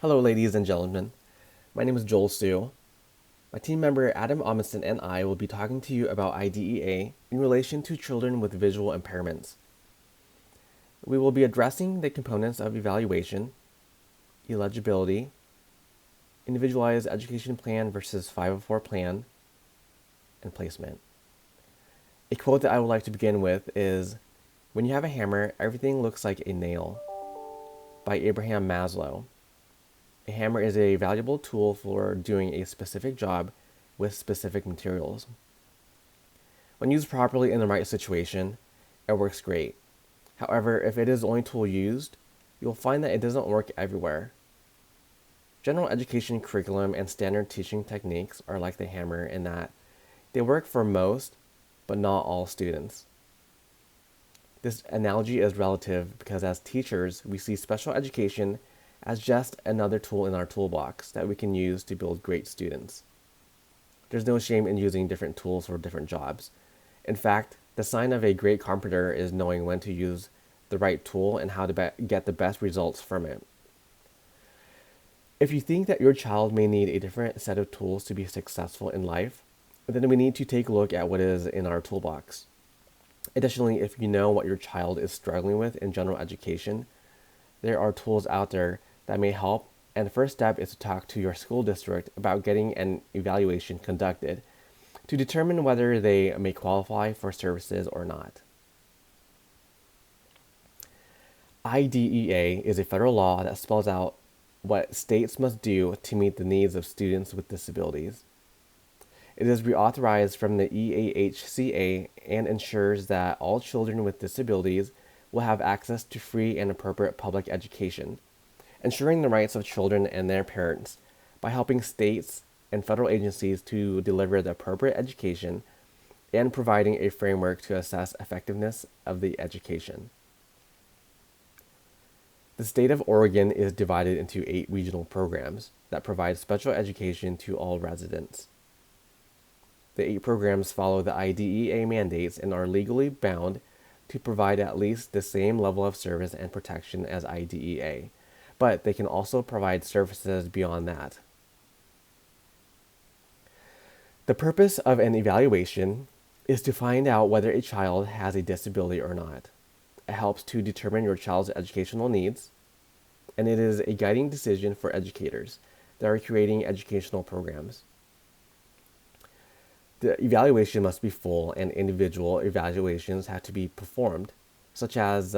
Hello, ladies and gentlemen. My name is Joel Sue. My team member Adam Amundsen and I will be talking to you about IDEA in relation to children with visual impairments. We will be addressing the components of evaluation, eligibility, individualized education plan versus 504 plan, and placement. A quote that I would like to begin with is, "When you have a hammer, everything looks like a nail," by Abraham Maslow. A hammer is a valuable tool for doing a specific job with specific materials. When used properly in the right situation, it works great. However, if it is the only tool used, you'll find that it doesn't work everywhere. General education curriculum and standard teaching techniques are like the hammer in that they work for most, but not all students. This analogy is relative because as teachers, we see special education as just another tool in our toolbox that we can use to build great students. There's no shame in using different tools for different jobs. In fact, the sign of a great carpenter is knowing when to use the right tool and how to get the best results from it. If you think that your child may need a different set of tools to be successful in life, then we need to take a look at what is in our toolbox. Additionally, if you know what your child is struggling with in general education, there are tools out there that may help, and the first step is to talk to your school district about getting an evaluation conducted to determine whether they may qualify for services or not. IDEA is a federal law that spells out what states must do to meet the needs of students with disabilities. It is reauthorized from the EAHCA and ensures that all children with disabilities will have access to free and appropriate public education, ensuring the rights of children and their parents by helping states and federal agencies to deliver the appropriate education and providing a framework to assess effectiveness of the education. The state of Oregon is divided into 8 regional programs that provide special education to all residents. The 8 programs follow the IDEA mandates and are legally bound to provide at least the same level of service and protection as IDEA, but they can also provide services beyond that. The purpose of an evaluation is to find out whether a child has a disability or not. It helps to determine your child's educational needs, and it is a guiding decision for educators that are creating educational programs. The evaluation must be full, and individual evaluations have to be performed, such as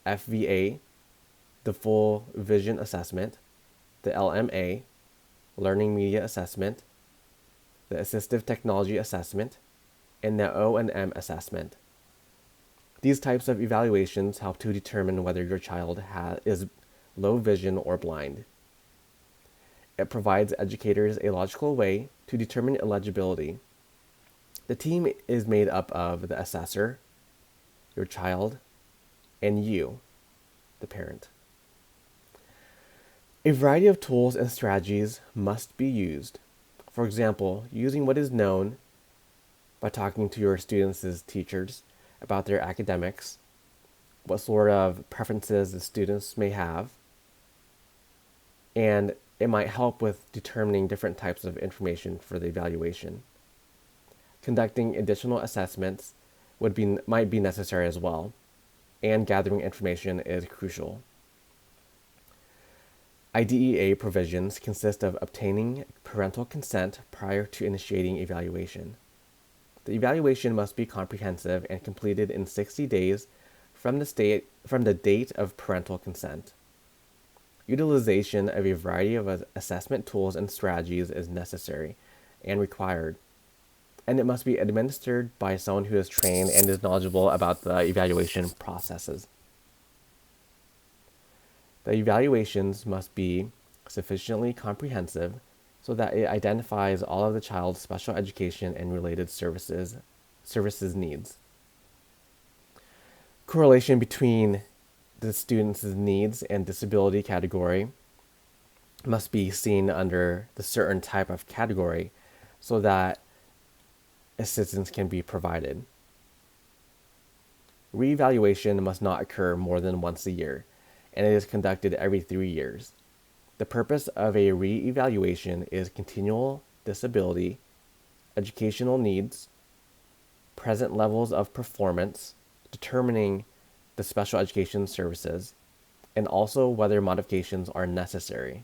FVA, the Full Vision Assessment, the LMA, Learning Media Assessment, the Assistive Technology Assessment, and the O&M Assessment. These types of evaluations help to determine whether your child is low vision or blind. It provides educators a logical way to determine eligibility. The team is made up of the assessor, your child, and you, the parent. A variety of tools and strategies must be used. For example, using what is known by talking to your students' teachers about their academics, what sort of preferences the students may have, and it might help with determining different types of information for the evaluation. Conducting additional assessments might be necessary as well, and gathering information is crucial. IDEA provisions consist of obtaining parental consent prior to initiating evaluation. The evaluation must be comprehensive and completed in 60 days from the date of parental consent. Utilization of a variety of assessment tools and strategies is necessary and required, and it must be administered by someone who is trained and is knowledgeable about the evaluation processes. The evaluations must be sufficiently comprehensive so that it identifies all of the child's special education and related services needs. Correlation between the student's needs and disability category must be seen under the certain type of category so that assistance can be provided. Reevaluation must not occur more than once a year, and it is conducted every 3 years. The purpose of a re-evaluation is continual disability, educational needs, present levels of performance, determining the special education services, and also whether modifications are necessary.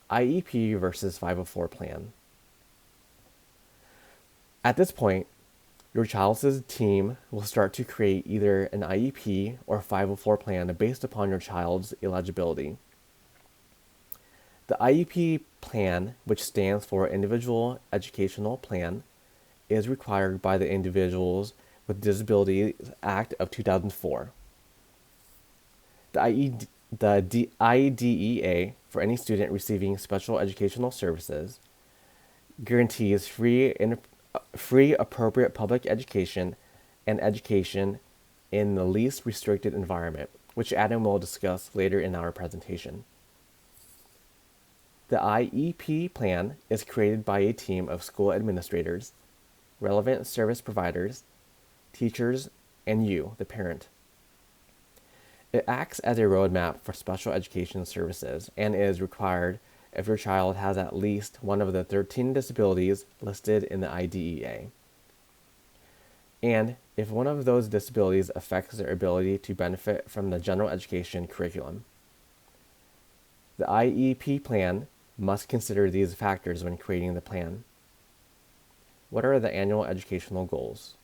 IEP versus 504 plan. At this point, your child's team will start to create either an IEP or 504 plan based upon your child's eligibility. The IEP plan, which stands for Individual Educational Plan, is required by the Individuals with Disabilities Act of 2004. The IDEA, for any student receiving special educational services, guarantees free appropriate public education and education in the least restricted environment, which Adam will discuss later in our presentation. The IEP plan is created by a team of school administrators, relevant service providers, teachers, and you, the parent. It acts as a roadmap for special education services and is required if your child has at least one of the 13 disabilities listed in the IDEA, and if one of those disabilities affects their ability to benefit from the general education curriculum. The IEP plan must consider these factors when creating the plan. What are the annual educational goals?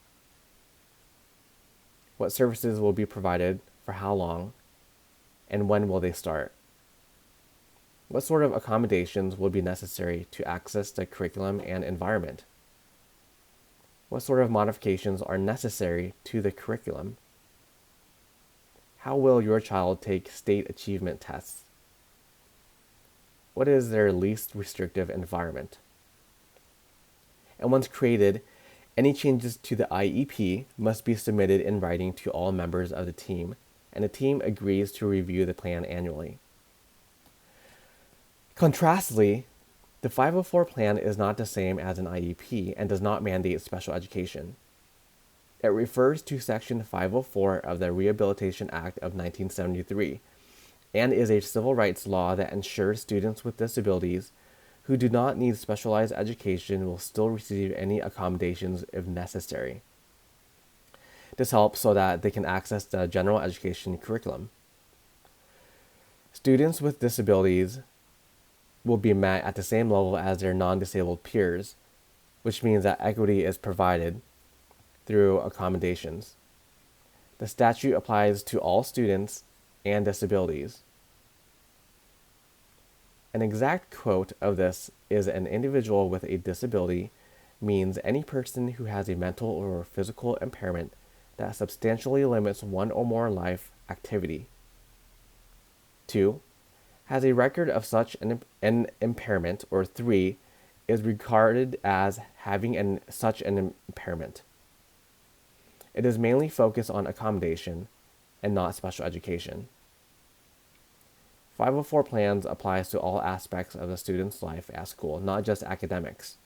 What services will be provided for how long, and when will they start? What sort of accommodations will be necessary to access the curriculum and environment? What sort of modifications are necessary to the curriculum? How will your child take state achievement tests? What is their least restrictive environment? And once created, any changes to the IEP must be submitted in writing to all members of the team, and the team agrees to review the plan annually. Contrastly, the 504 plan is not the same as an IEP and does not mandate special education. It refers to Section 504 of the Rehabilitation Act of 1973 and is a civil rights law that ensures students with disabilities who do not need specialized education will still receive any accommodations if necessary. This helps so that they can access the general education curriculum. Students with disabilities will be met at the same level as their non-disabled peers, which means that equity is provided through accommodations. The statute applies to all students and disabilities. An exact quote of this is an individual with a disability means any person who has a mental or physical impairment that substantially limits one or more life activity. 2. Has a record of such an impairment, or 3. Is regarded as having such an impairment. It is mainly focused on accommodation and not special education. 504 plans applies to all aspects of the student's life at school, not just academics.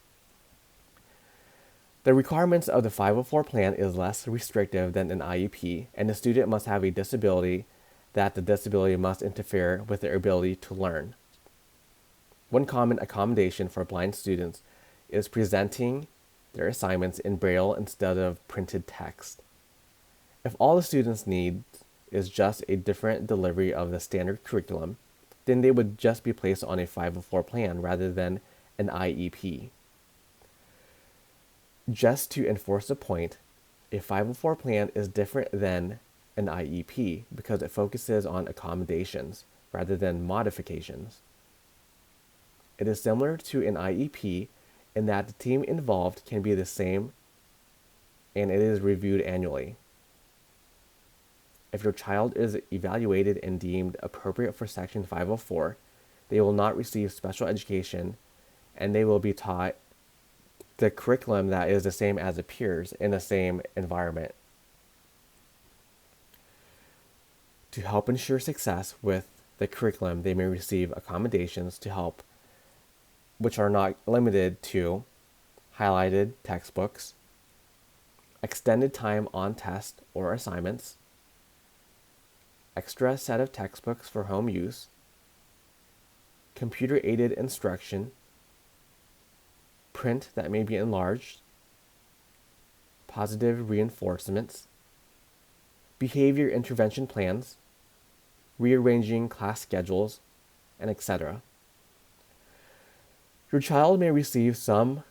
The requirements of the 504 plan is less restrictive than an IEP, and the student must have a disability that the disability must interfere with their ability to learn. One common accommodation for blind students is presenting their assignments in Braille instead of printed text. If all the students need is just a different delivery of the standard curriculum, then they would just be placed on a 504 plan rather than an IEP. Just to enforce the point, a 504 plan is different than an IEP because it focuses on accommodations rather than modifications. It is similar to an IEP in that the team involved can be the same and it is reviewed annually. If your child is evaluated and deemed appropriate for Section 504, they will not receive special education and they will be taught the curriculum that is the same as the peers in the same environment. To help ensure success with the curriculum, they may receive accommodations to help, which are not limited to highlighted textbooks, extended time on test or assignments, extra set of textbooks for home use, computer-aided instruction, print that may be enlarged, positive reinforcements, behavior intervention plans, rearranging class schedules, and etc. Your child may receive some,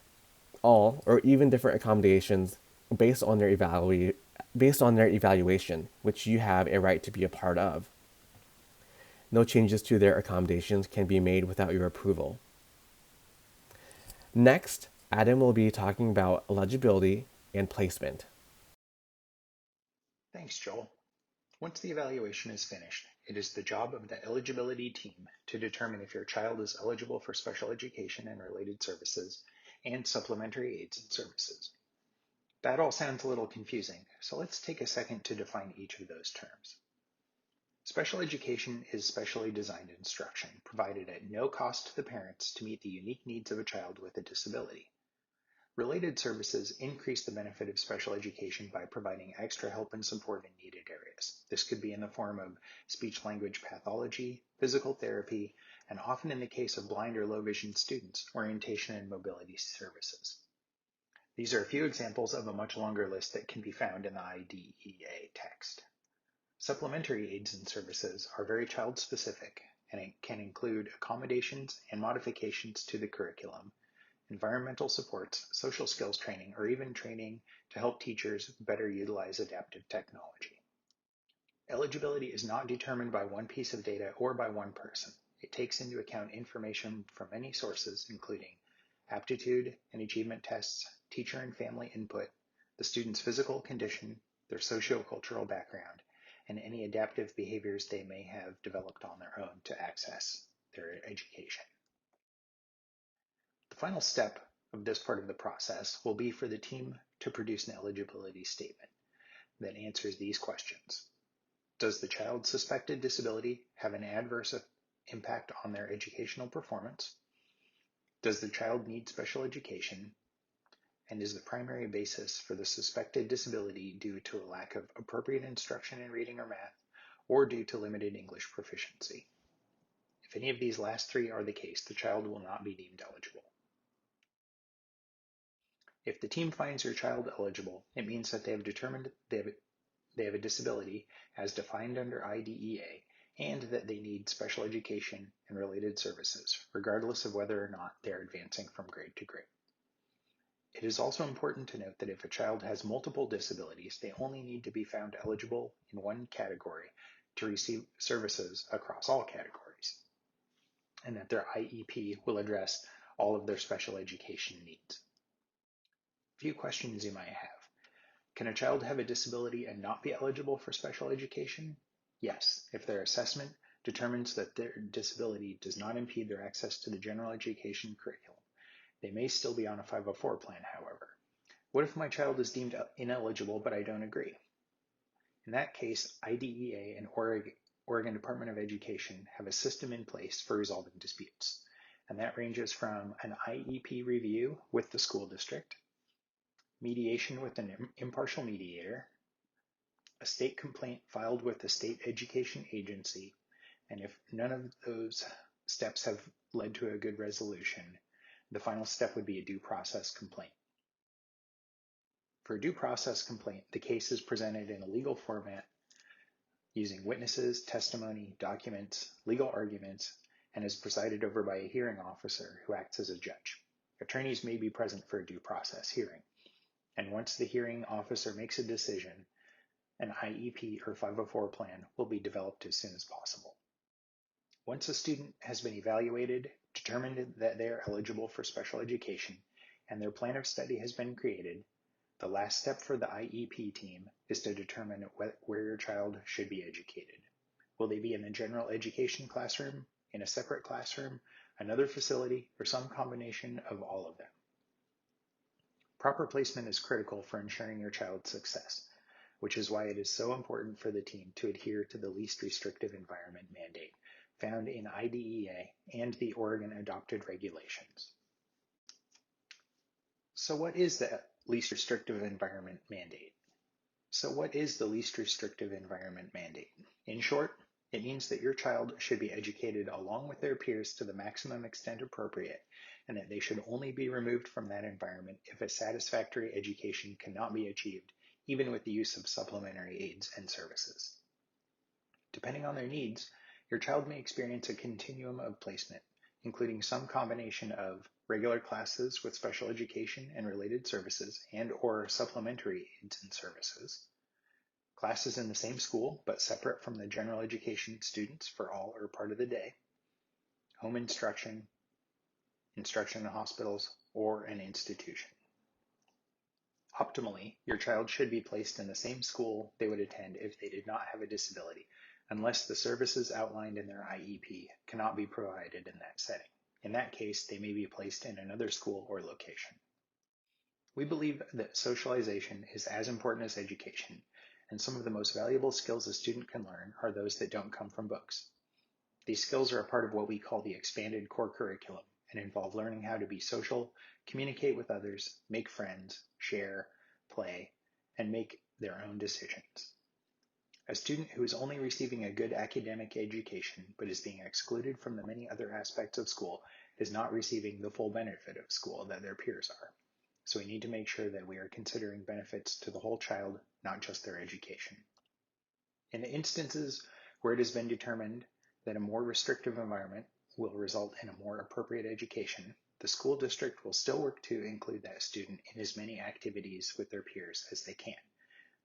all, or even different accommodations based on their evaluation, which you have a right to be a part of. No changes to their accommodations can be made without your approval. Next, Adam will be talking about eligibility and placement. Thanks, Joel. Once the evaluation is finished, it is the job of the eligibility team to determine if your child is eligible for special education and related services and supplementary aids and services. That all sounds a little confusing, so let's take a second to define each of those terms. Special education is specially designed instruction provided at no cost to the parents to meet the unique needs of a child with a disability. Related services increase the benefit of special education by providing extra help and support in needed areas. This could be in the form of speech-language pathology, physical therapy, and often in the case of blind or low-vision students, orientation and mobility services. These are a few examples of a much longer list that can be found in the IDEA text. Supplementary aids and services are very child-specific, and it can include accommodations and modifications to the curriculum, environmental supports, social skills training, or even training to help teachers better utilize adaptive technology. Eligibility is not determined by one piece of data or by one person. It takes into account information from many sources, including aptitude and achievement tests, teacher and family input, the student's physical condition, their sociocultural background, and any adaptive behaviors they may have developed on their own to access their education. The final step of this part of the process will be for the team to produce an eligibility statement that answers these questions. Does the child's suspected disability have an adverse impact on their educational performance? Does the child need special education? And is the primary basis for the suspected disability due to a lack of appropriate instruction in reading or math, or due to limited English proficiency? If any of these last three are the case, the child will not be deemed eligible. If the team finds your child eligible, it means that they have determined they have a disability as defined under IDEA and that they need special education and related services, regardless of whether or not they are advancing from grade to grade. It is also important to note that if a child has multiple disabilities, they only need to be found eligible in one category to receive services across all categories, and that their IEP will address all of their special education needs. A few questions you might have. Can a child have a disability and not be eligible for special education? Yes, if their assessment determines that their disability does not impede their access to the general education curriculum. They may still be on a 504 plan, however. What if my child is deemed ineligible but I don't agree? In that case, IDEA and Oregon Department of Education have a system in place for resolving disputes, and that ranges from an IEP review with the school district, mediation with an impartial mediator, a state complaint filed with the state education agency, and if none of those steps have led to a good resolution, the final step would be a due process complaint. For a due process complaint, the case is presented in a legal format using witnesses, testimony, documents, legal arguments, and is presided over by a hearing officer who acts as a judge. Attorneys may be present for a due process hearing, and once the hearing officer makes a decision, an IEP or 504 plan will be developed as soon as possible. Once a student has been evaluated, determined that they are eligible for special education, and their plan of study has been created, the last step for the IEP team is to determine where your child should be educated. Will they be in a general education classroom, in a separate classroom, another facility, or some combination of all of them? Proper placement is critical for ensuring your child's success, which is why it is so important for the team to adhere to the least restrictive environment mandate found in IDEA and the Oregon adopted regulations. So what is the least restrictive environment mandate? So what is the least restrictive environment mandate? In short, it means that your child should be educated along with their peers to the maximum extent appropriate, and that they should only be removed from that environment if a satisfactory education cannot be achieved, even with the use of supplementary aids and services. Depending on their needs, your child may experience a continuum of placement, including some combination of regular classes with special education and related services and/or supplementary aids and services, classes in the same school but separate from the general education students for all or part of the day, home instruction, instruction in hospitals, or an institution. Optimally, your child should be placed in the same school they would attend if they did not have a disability, unless the services outlined in their IEP cannot be provided in that setting. In that case, they may be placed in another school or location. We believe that socialization is as important as education, and some of the most valuable skills a student can learn are those that don't come from books. These skills are a part of what we call the expanded core curriculum and involve learning how to be social, communicate with others, make friends, share, play, and make their own decisions. A student who is only receiving a good academic education but is being excluded from the many other aspects of school is not receiving the full benefit of school that their peers are. So we need to make sure that we are considering benefits to the whole child, not just their education. In the instances where it has been determined that a more restrictive environment will result in a more appropriate education, the school district will still work to include that student in as many activities with their peers as they can.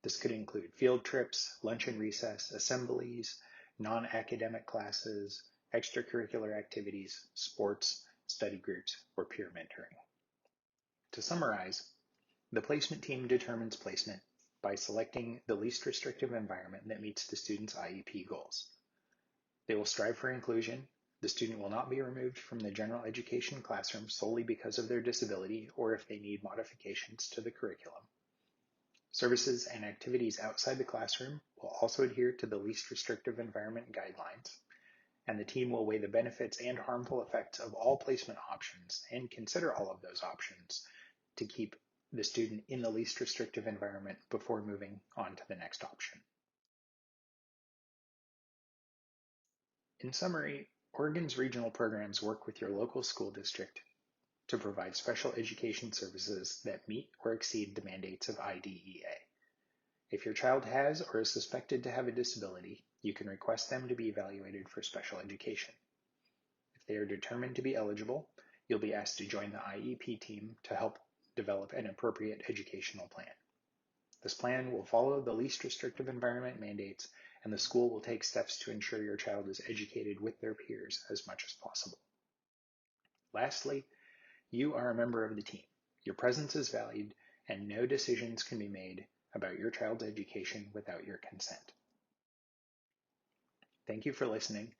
This could include field trips, lunch and recess, assemblies, non-academic classes, extracurricular activities, sports, study groups, or peer mentoring. To summarize, the placement team determines placement by selecting the least restrictive environment that meets the student's IEP goals. They will strive for inclusion. The student will not be removed from the general education classroom solely because of their disability or if they need modifications to the curriculum. Services and activities outside the classroom will also adhere to the least restrictive environment guidelines, and the team will weigh the benefits and harmful effects of all placement options and consider all of those options to keep the student in the least restrictive environment before moving on to the next option. In summary, Oregon's regional programs work with your local school district to provide special education services that meet or exceed the mandates of IDEA. If your child has or is suspected to have a disability, you can request them to be evaluated for special education. If they are determined to be eligible, you'll be asked to join the IEP team to help develop an appropriate educational plan. This plan will follow the least restrictive environment mandates, and the school will take steps to ensure your child is educated with their peers as much as possible. Lastly, you are a member of the team. Your presence is valued, and no decisions can be made about your child's education without your consent. Thank you for listening,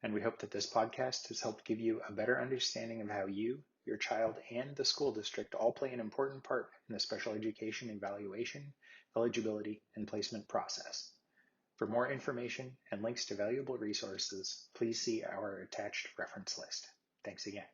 and we hope that this podcast has helped give you a better understanding of how you, your child, and the school district all play an important part in the special education evaluation, eligibility, and placement process. For more information and links to valuable resources, please see our attached reference list. Thanks again.